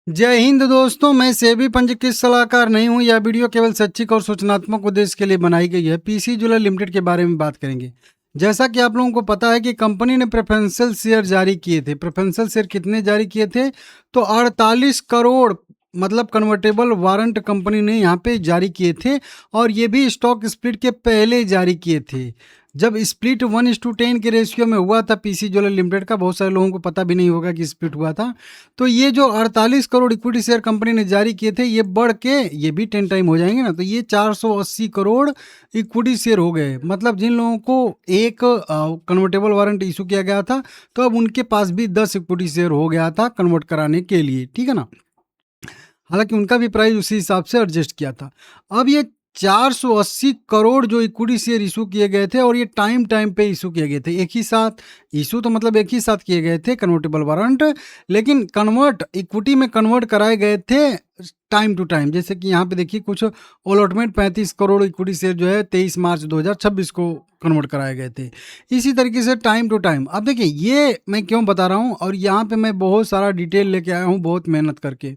जय हिंद दोस्तों, मैं सेबी पंजीकृत सलाहकार नहीं हूं। यह वीडियो केवल शैक्षिक और सूचनात्मक उद्देश्य के लिए बनाई गई है। पीसी ज्वेलर लिमिटेड के बारे में बात करेंगे। जैसा कि आप लोगों को पता है कि कंपनी ने प्रेफरेंशियल शेयर जारी किए थे। प्रेफरेंशियल शेयर कितने जारी किए थे? तो 48 करोड़ मतलब कन्वर्टेबल वारंट कंपनी ने यहाँ पे जारी किए थे, और ये भी स्टॉक स्प्लिट के पहले जारी किए थे। जब स्प्लिट 1:10 के रेशियो में हुआ था पीसी ज्वेलर लिमिटेड का, बहुत सारे लोगों को पता भी नहीं होगा कि स्प्लिट हुआ था। तो ये जो 48 करोड़ इक्विटी शेयर कंपनी ने जारी किए थे, ये बढ़ के ये भी 10 टाइम हो जाएंगे ना, तो ये 480 करोड़ इक्विटी शेयर हो गए। मतलब जिन लोगों को एक कन्वर्टेबल वारंट इशू किया गया था, तो अब उनके पास भी 10 इक्विटी शेयर हो गया था कन्वर्ट कराने के लिए, ठीक है ना। हालांकि उनका भी प्राइस उसी हिसाब से एडजस्ट किया था। अब ये 480 करोड़ जो इक्विटी शेयर इशू किए गए थे, और ये टाइम टाइम पे इशू किए गए थे, एक ही साथ इशू, तो मतलब एक ही साथ किए गए थे कन्वर्टेबल वारंट। लेकिन कन्वर्ट इक्विटी में कन्वर्ट कराए गए थे टाइम टू टाइम। जैसे कि यहाँ पे देखिए कुछ अलॉटमेंट 35 करोड़ इक्विटी शेयर जो है 23 मार्च 2026 को कन्वर्ट कराए गए थे। इसी तरीके से टाइम टू टाइम। अब देखिए ये मैं क्यों बता रहा हूँ, और यहाँ पे मैं बहुत सारा डिटेल लेके आया हूँ, बहुत मेहनत करके।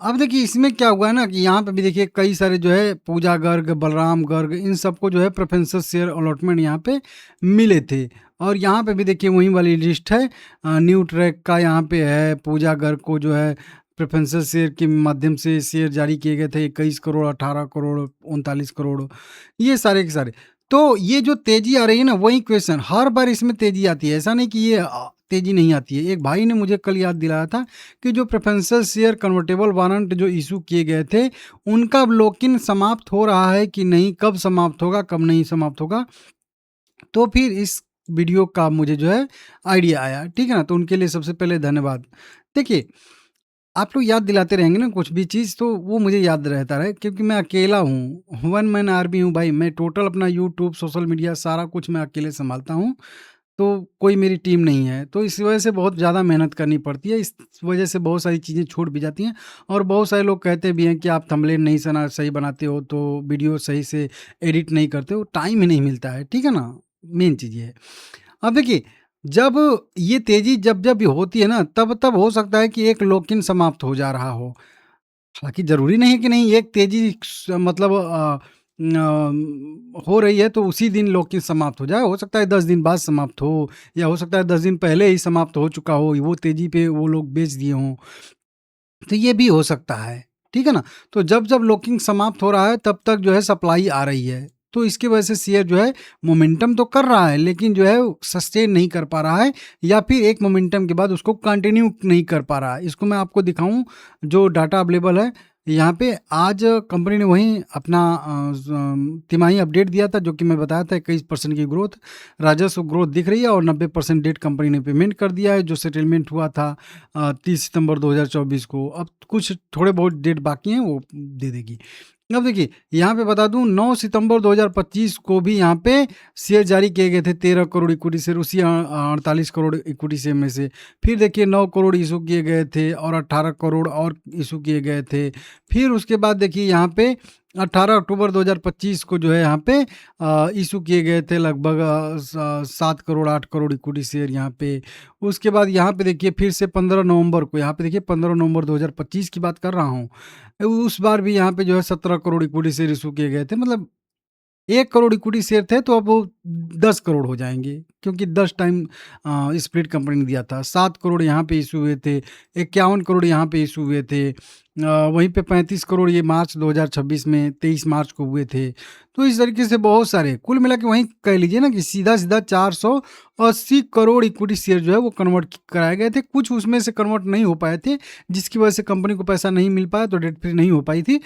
अब देखिए इसमें क्या हुआ है ना, कि यहाँ पे भी देखिए कई सारे जो है पूजा गर्ग, बलराम गर्ग, इन सबको जो है प्रेफरेंशियल शेयर अलॉटमेंट यहाँ पे मिले थे। और यहाँ पे भी देखिए वही वाली लिस्ट है। न्यू ट्रैक का यहाँ पे है, पूजा गर्ग को जो है प्रेफरेंशियल शेयर के माध्यम से शेयर जारी किए गए थे 21 करोड़, 18 करोड़, 39 करोड़, ये सारे के सारे। तो ये जो तेजी आ रही है ना, वही क्वेश्चन हर बार इसमें तेजी आती है, ऐसा नहीं कि ये तेजी नहीं आती है। एक भाई ने मुझे कल याद दिलाया था कि जो प्रेफरेंशियल शेयर कन्वर्टेबल वारंट जो इशू किए गए थे, उनका लॉक इन समाप्त हो रहा है कि नहीं, कब समाप्त होगा, कब नहीं समाप्त होगा। तो फिर इस वीडियो का मुझे जो है आइडिया आया, ठीक है ना। तो उनके लिए सबसे पहले धन्यवाद। देखिए आप लोग याद दिलाते रहेंगे ना कुछ भी चीज़, तो वो मुझे याद रहता रहे, क्योंकि मैं अकेला हूँ, वन मैन आर्मी हूँ भाई। मैं टोटल अपना यूट्यूब, सोशल मीडिया सारा कुछ मैं अकेले संभालता हूँ। तो कोई मेरी टीम नहीं है, तो इस वजह से बहुत ज़्यादा मेहनत करनी पड़ती है। इस वजह से बहुत सारी चीज़ें छूट भी जाती हैं, और बहुत सारे लोग कहते भी हैं कि आप थंबनेल नहीं सही बनाते हो, तो वीडियो सही से एडिट नहीं करते हो, टाइम ही नहीं मिलता है, ठीक है ना। मेन चीज़ ये है। अब देखिए जब ये तेज़ी जब जब भी होती है ना, तब तब हो सकता है कि एक लॉक इन समाप्त हो जा रहा हो। हालाँकि ज़रूरी नहीं है कि नहीं एक तेज़ी मतलब हो रही है तो उसी दिन लॉक इन समाप्त हो जाए। हो सकता है 10 दिन बाद समाप्त हो, या हो सकता है 10 दिन पहले ही समाप्त हो चुका हो, वो तेज़ी पे वो लोग बेच दिए हों। तो ये भी हो सकता है, ठीक है ना। तो जब जब लॉकिंग समाप्त हो रहा है, तब तक जो है सप्लाई आ रही है। तो इसकी वजह से शेयर जो है मोमेंटम तो कर रहा है, लेकिन जो है सस्टेन नहीं कर पा रहा है, या फिर एक मोमेंटम के बाद उसको कंटिन्यू नहीं कर पा रहा है। इसको मैं आपको दिखाऊं, जो डाटा अवेलेबल है यहाँ पे। आज कंपनी ने वहीं अपना तिमाही अपडेट दिया था, जो कि मैं बताया था 21% की ग्रोथ, राजस्व ग्रोथ दिख रही है, और 90% डेट कंपनी ने पेमेंट कर दिया है, जो सेटलमेंट हुआ था 30 सितंबर 2024 को। अब कुछ थोड़े बहुत डेट बाकी हैं, वो दे देगी। अब देखिए यहाँ पे बता दूं, 9 सितंबर 2025 को भी यहाँ पे शेयर जारी किए गए थे 13 करोड़ इक्विटी शेयर, उसी 48 करोड़ इक्विटी शेयर में से। फिर देखिए 9 करोड़ इशू किए गए थे, और 18 करोड़ और इशू किए गए थे। फिर उसके बाद देखिए यहाँ पे 18 अक्टूबर 2025 को जो है यहाँ पे इशू किए गए थे लगभग 7 करोड़ 8 करोड़ इक्विटी शेयर यहाँ पे। उसके बाद यहाँ पे देखिए फिर से 15 नवंबर को, यहाँ पे देखिए 15 नवंबर 2025 की बात कर रहा हूँ, उस बार भी यहाँ पे जो है 17 करोड़ इक्विटी शेयर इशू किए गए थे। मतलब 1 करोड़ इक्विटी शेयर थे, तो अब वो 10 करोड़ हो जाएँगे, क्योंकि 10 टाइम स्प्लिट कंपनी ने दिया था। 7 करोड़ यहाँ पे इश्यू हुए थे, 51 करोड़ यहाँ पे इश्यू हुए थे। वहीं पे 35 करोड़ ये मार्च 2026 में 23 मार्च को हुए थे। तो इस तरीके से बहुत सारे, कुल मिला के वहीं कह लीजिए ना कि सीधा-सीधा 480 करोड़ इक्विटी शेयर जो है वो कन्वर्ट कराए गए थे। कुछ उसमें से कन्वर्ट नहीं हो पाए थे, जिसकी वजह से कंपनी को पैसा नहीं मिल पाया, तो डेट फ्री नहीं हो पाई थी।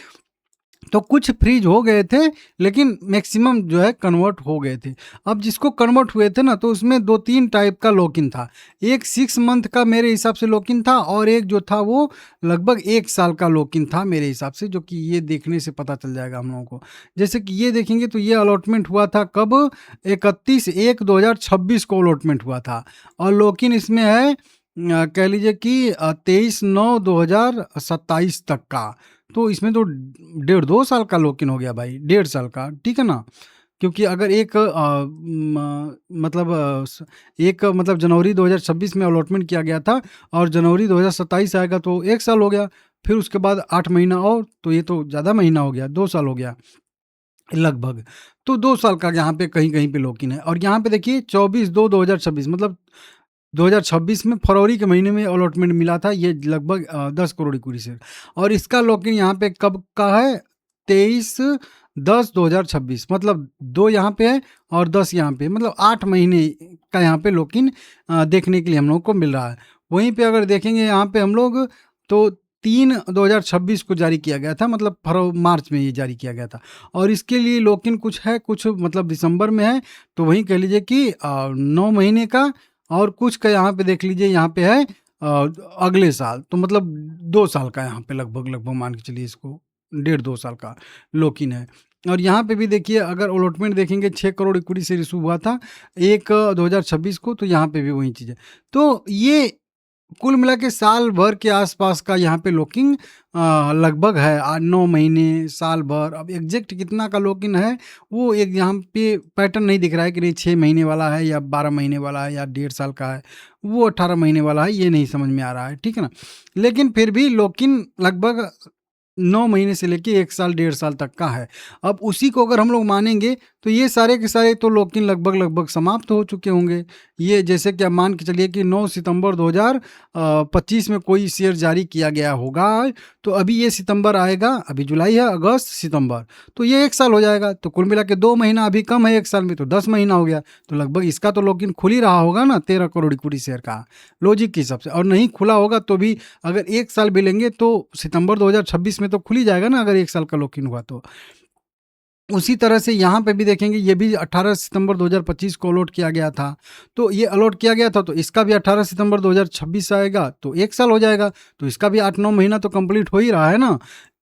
तो कुछ फ्रीज हो गए थे, लेकिन मैक्सिमम जो है कन्वर्ट हो गए थे। अब जिसको कन्वर्ट हुए थे ना, तो उसमें 2-3 टाइप का लॉक इन था। एक 6 मंथ का मेरे हिसाब से लॉक इन था, और एक जो था वो लगभग 1 साल का लॉक इन था मेरे हिसाब से, जो कि ये देखने से पता चल जाएगा हम लोगों को। जैसे कि ये देखेंगे तो ये अलॉटमेंट हुआ था कब, 31/1/2026 को अलॉटमेंट हुआ था, और लॉक इन इसमें है कह लीजिए कि 23/9/2027 तक का। तो इसमें तो 1.5-2 साल का लॉक इन हो गया भाई, 1.5 साल का, ठीक है ना। क्योंकि अगर एक मतलब जनवरी 2026 में अलॉटमेंट किया गया था और जनवरी 2027 आएगा तो 1 साल हो गया, फिर उसके बाद 8 महीना और, तो ये तो ज़्यादा महीना हो गया, 2 साल हो गया लगभग। तो 2 साल का यहाँ पे कहीं-कहीं पे लॉक इन है और यहाँ पे देखिए 24/2/2026 मतलब 2026 में फरवरी के महीने में अलॉटमेंट मिला था, ये लगभग 10 करोड़ इक्विटी शेयर और इसका लॉक इन यहाँ पे कब का है? 23/10/2026 मतलब 2 यहाँ पे है और 10 यहाँ पे, मतलब 8 महीने का यहाँ पे लॉक इन देखने के लिए हम लोगों को मिल रहा है। वहीं पे अगर देखेंगे यहाँ पे हम लोग तो 3/2026 को जारी किया गया था, मतलब मार्च में ये जारी किया गया था और इसके लिए लॉक इन कुछ है, कुछ मतलब दिसंबर में है, तो वहीं कह लीजिए कि 9 महीने का और कुछ का यहाँ पे देख लीजिए, यहाँ पे है अगले साल, तो मतलब 2 साल का यहाँ पे लगभग मान के चलिए इसको, डेढ़ 2 साल का लॉक इन है। और यहाँ पे भी देखिए अगर अलॉटमेंट देखेंगे 6 करोड़ इक्विटी शेयर इशू हुआ था 1/2026 को, तो यहाँ पे भी वही चीज़ है। तो ये कुल मिला के साल भर के आसपास का यहाँ पे लॉकिंग लगभग है 9 महीने, साल भर। अब एग्जैक्ट कितना का लॉकिंग है वो एक यहाँ पे पैटर्न नहीं दिख रहा है कि नहीं 6 महीने वाला है या 12 महीने वाला है या 1.5 साल का है, वो 18 महीने वाला है, ये नहीं समझ में आ रहा है, ठीक है ना? लेकिन फिर भी लॉकिंग लगभग 9 महीने से लेके 1 साल, 1.5 साल तक का है। अब उसी को अगर हम लोग मानेंगे तो ये सारे के सारे तो लॉक-इन लगभग समाप्त हो चुके होंगे। ये जैसे कि आप मान के चलिए कि 9 सितंबर 2025 में कोई शेयर जारी किया गया होगा, तो अभी ये सितंबर आएगा, अभी जुलाई है, अगस्त, सितंबर, तो ये 1 साल हो जाएगा। तो कुल मिला के 2 महीना अभी कम है 1 साल में, तो 10 महीना हो गया। तो लगभग इसका तो लॉक-इन खुल ही रहा होगा ना 13 करोड़ इक्विटी शेयर का, लॉजिक के हिसाब से। और नहीं खुला होगा तो भी अगर 1 साल भी लेंगे तो सितंबर 2026 में तो खुल ही जाएगा ना, अगर 1 साल का लॉक-इन हुआ तो। उसी तरह से यहाँ पे भी देखेंगे, ये भी 18 सितंबर 2025 को अलॉट किया गया था। तो ये अलॉट किया गया था तो इसका भी 18 सितंबर 2026 आएगा तो 1 साल हो जाएगा। तो इसका भी 8-9 महीना तो कंप्लीट हो ही रहा है ना।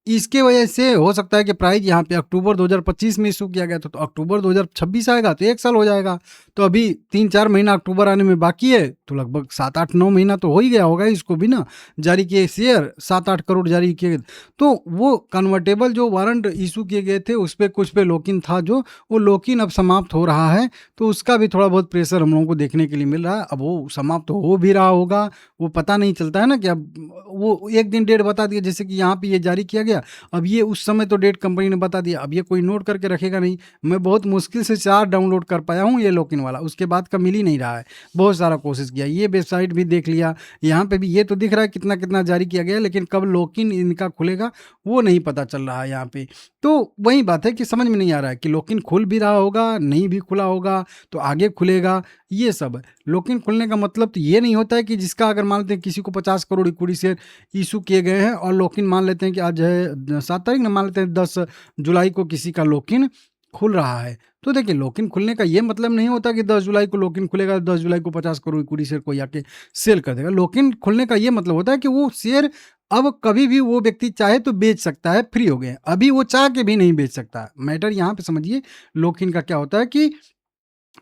इसके वजह से हो सकता है कि प्राइस यहाँ पे अक्टूबर 2025 में इशू किया गया था, तो अक्टूबर 2026 आएगा तो 1 साल हो जाएगा। तो अभी 3-4 महीना अक्टूबर आने में बाकी है, तो लगभग 7-8-9 महीना तो हो ही गया होगा इसको भी ना। जारी किए शेयर 7-8 करोड़ जारी किए, तो वो कन्वर्टेबल जो वारंट इशू किए गए थे उस पे कुछ पे लॉक-इन था, जो वो लॉक-इन अब समाप्त हो रहा है, तो उसका भी थोड़ा बहुत प्रेशर हम लोगों को देखने के लिए मिल रहा है। अब वो समाप्त हो भी रहा होगा, वो पता नहीं चलता है ना कि अब वो एक दिन डेट बता दिया, जैसे कि यहाँ पे ये जारी किया गया, अब ये उस समय तो डेट कंपनी ने बता दिया, अब ये कोई नोट करके रखेगा नहीं। मैं बहुत मुश्किल से 4 डाउनलोड कर पाया हूँ ये लॉक-इन वाला, उसके बाद का मिल ही नहीं रहा है। बहुत सारा कोशिश किया, ये वेबसाइट भी देख लिया, यहाँ पे भी ये तो दिख रहा है कितना-कितना जारी किया गया है, लेकिन कब लॉक-इन इनका खुलेगा वो नहीं पता चल रहा है यहाँ पे। तो वही बात है कि समझ में नहीं आ रहा है कि लॉक-इन खुल भी रहा होगा, नहीं भी खुला होगा, तो आगे खुलेगा, ये सब है। लॉक-इन खुलने का मतलब तो ये नहीं होता है कि जिसका अगर मान लेते हैं किसी को 50 करोड़ इक्विटी शेयर इशू किए गए हैं और लॉक-इन मान लेते हैं कि आज है 7 तारीख ना, मान लेते हैं 10 जुलाई को किसी का लॉक-इन खुल रहा है। तो देखिए लॉक-इन खुलने का ये मतलब नहीं होता कि 10 जुलाई को लॉक-इन खुलेगा, 10 जुलाई को 50 करोड़ इक्विटी शेयर कोई आके सेल कर देगा। लॉक-इन खुलने का ये मतलब होता है कि वो शेयर अब कभी भी वो व्यक्ति चाहे तो बेच सकता है, फ्री हो गए। अभी वो चाह के भी नहीं बेच सकता। मैटर यहाँ पे समझिए लॉक-इन का क्या होता है कि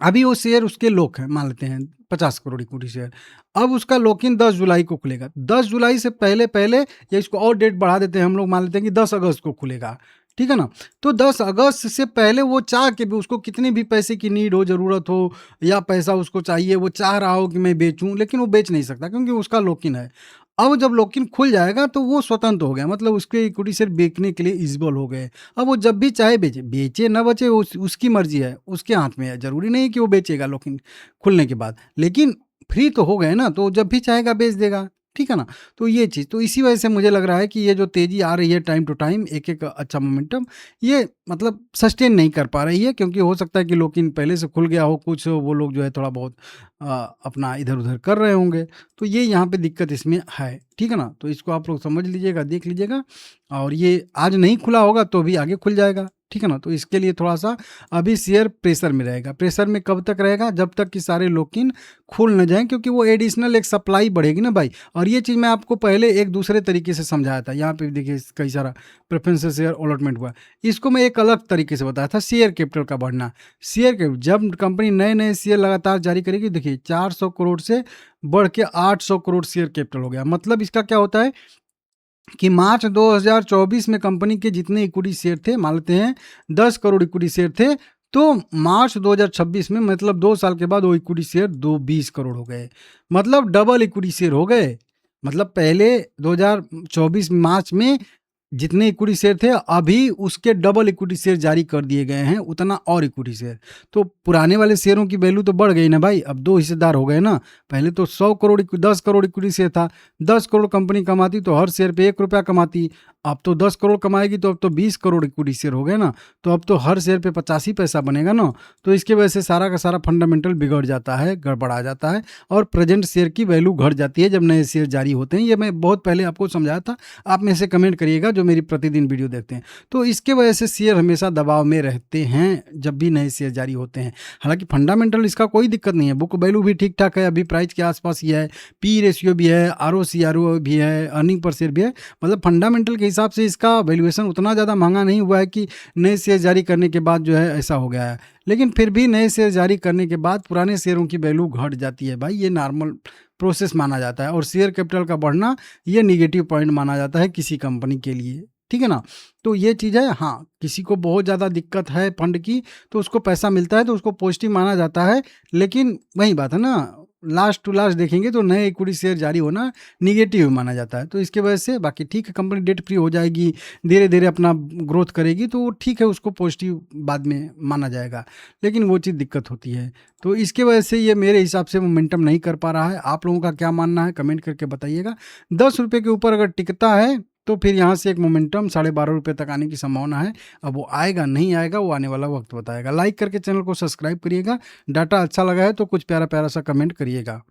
अभी वो शेयर उसके लॉक हैं, मान लेते हैं 50 करोड़ इक्विटी शेयर। अब उसका लॉक-इन 10 जुलाई को खुलेगा। 10 जुलाई से पहले या इसको और डेट बढ़ा देते हैं हम लोग, मान लेते हैं कि 10 अगस्त को खुलेगा, ठीक है ना? तो 10 अगस्त से पहले वो चाह के भी, उसको कितनी भी पैसे की नीड हो, ज़रूरत हो या पैसा उसको चाहिए, वो चाह रहा हो कि मैं बेचूँ, लेकिन वो बेच नहीं सकता क्योंकि उसका लॉक-इन है। अब जब लॉक-इन खुल जाएगा तो वो स्वतंत्र हो गया, मतलब उसके इक्विटी शेयर बेचने के लिए एलिजिबल हो गए। अब वो जब भी चाहे बेचे, बेचे ना बचे उसकी मर्ज़ी है, उसके हाथ में है। ज़रूरी नहीं है कि वो बेचेगा लॉक-इन खुलने के बाद, लेकिन फ्री तो हो गए ना, तो जब भी चाहेगा बेच देगा, ठीक है ना? तो ये चीज़, तो इसी वजह से मुझे लग रहा है कि ये जो तेज़ी आ रही है टाइम टू टाइम, एक-एक अच्छा मोमेंटम, ये मतलब सस्टेन नहीं कर पा रही है, क्योंकि हो सकता है कि लॉक-इन पहले से खुल गया हो, कुछ वो लोग जो है थोड़ा बहुत अपना इधर-उधर कर रहे होंगे। तो ये यहाँ पे दिक्कत इसमें है, ठीक है ना? तो इसको आप लोग समझ लीजिएगा, देख लीजिएगा, और ये आज नहीं खुला होगा तो भी आगे खुल जाएगा, ठीक है ना? तो इसके लिए थोड़ा-सा अभी शेयर प्रेशर में रहेगा। प्रेशर में कब तक रहेगा? जब तक कि सारे लॉक-इन खुल ना जाएँ, क्योंकि वो एडिशनल एक सप्लाई बढ़ेगी ना भाई। और ये चीज़ मैं आपको पहले एक दूसरे तरीके से समझाया था। यहाँ पे भी देखिए कई सारा प्रेफ़रेंस शेयर अलॉटमेंट हुआ। इसको मैं एक अलग तरीके से बताया था, शेयर कैपिटल का बढ़ना। शेयर के जब कंपनी नए-नए शेयर लगातार जारी करेगी, देखिए 400 करोड़ से बढ़ के 800 करोड़ शेयर कैपिटल हो गया। मतलब इसका क्या होता है कि मार्च 2024 में कंपनी के जितने इक्विटी शेयर थे, मान लेते हैं 10 करोड़ इक्विटी शेयर थे, तो मार्च 2026 में मतलब 2 साल के बाद वो इक्विटी शेयर 20 करोड़ हो गए, मतलब डबल इक्विटी शेयर हो गए। मतलब पहले 2024 मार्च में जितने इक्विटी शेयर थे, अभी उसके डबल इक्विटी शेयर जारी कर दिए गए हैं, उतना और इक्विटी शेयर। तो पुराने वाले शेयरों की वैल्यू तो बढ़ गई ना भाई, अब 2 हिस्सेदार हो गए ना। पहले तो 100 करोड़ 10 करोड़ इक्विटी शेयर था, 10 करोड़ कंपनी कमाती तो हर शेयर पे 1 रुपया कमाती। अब तो 10 करोड़ कमाएगी तो अब तो 20 करोड़ इक्विटी शेयर हो गए ना, तो अब तो हर शेयर पे 85 पैसा बनेगा ना। तो इसके वजह से सारा का सारा फंडामेंटल बिगड़ जाता है, गड़बड़ा जाता है, और प्रेजेंट शेयर की वैल्यू घट जाती है जब नए शेयर जारी होते हैं। ये मैं बहुत पहले आपको समझाया था, आप में से कमेंट करिएगा जो मेरी प्रतिदिन वीडियो देखते हैं। तो इसके वजह से शेयर हमेशा दबाव में रहते हैं जब भी नए शेयर जारी होते हैं। हालांकि फंडामेंटल इसका कोई दिक्कत नहीं है, बुक वैल्यू भी ठीक ठाक है, अभी प्राइस के आसपास ही है, पी रेशियो भी है, ROC भी है, अर्निंग पर शेयर भी है। मतलब फंडामेंटल के हिसाब से इसका वैल्यूएशन उतना ज़्यादा महंगा नहीं हुआ है कि नए शेयर जारी करने के बाद जो है ऐसा हो गया है। लेकिन फिर भी नए शेयर जारी करने के बाद पुराने शेयरों की वैल्यू घट जाती है भाई, ये नॉर्मल प्रोसेस माना जाता है। और शेयर कैपिटल का बढ़ना ये निगेटिव पॉइंट माना जाता है किसी कंपनी के लिए, ठीक है ना। तो ये चीज़ है। हाँ, किसी को बहुत ज़्यादा दिक्कत है फंड की, तो उसको पैसा मिलता है तो उसको पॉजिटिव माना जाता है। लेकिन वही बात है ना, लास्ट टू लास्ट देखेंगे तो नए इक्विटी शेयर जारी होना निगेटिव माना जाता है। तो इसके वजह से बाकी ठीक है, कंपनी डेट फ्री हो जाएगी, धीरे धीरे अपना ग्रोथ करेगी, तो ठीक है, उसको पॉजिटिव बाद में माना जाएगा। लेकिन वो चीज़ दिक्कत होती है। तो इसके वजह से ये मेरे हिसाब से मोमेंटम नहीं कर पा रहा है। आप लोगों का क्या मानना है कमेंट करके बताइएगा। 10 रुपये के ऊपर अगर टिकता है तो फिर यहाँ से एक मोमेंटम 12.5 रुपये तक आने की संभावना है। अब वो आएगा नहीं आएगा वो आने वाला वक्त बताएगा। लाइक करके चैनल को सब्सक्राइब करिएगा। डाटा अच्छा लगा है तो कुछ प्यारा प्यारा सा कमेंट करिएगा।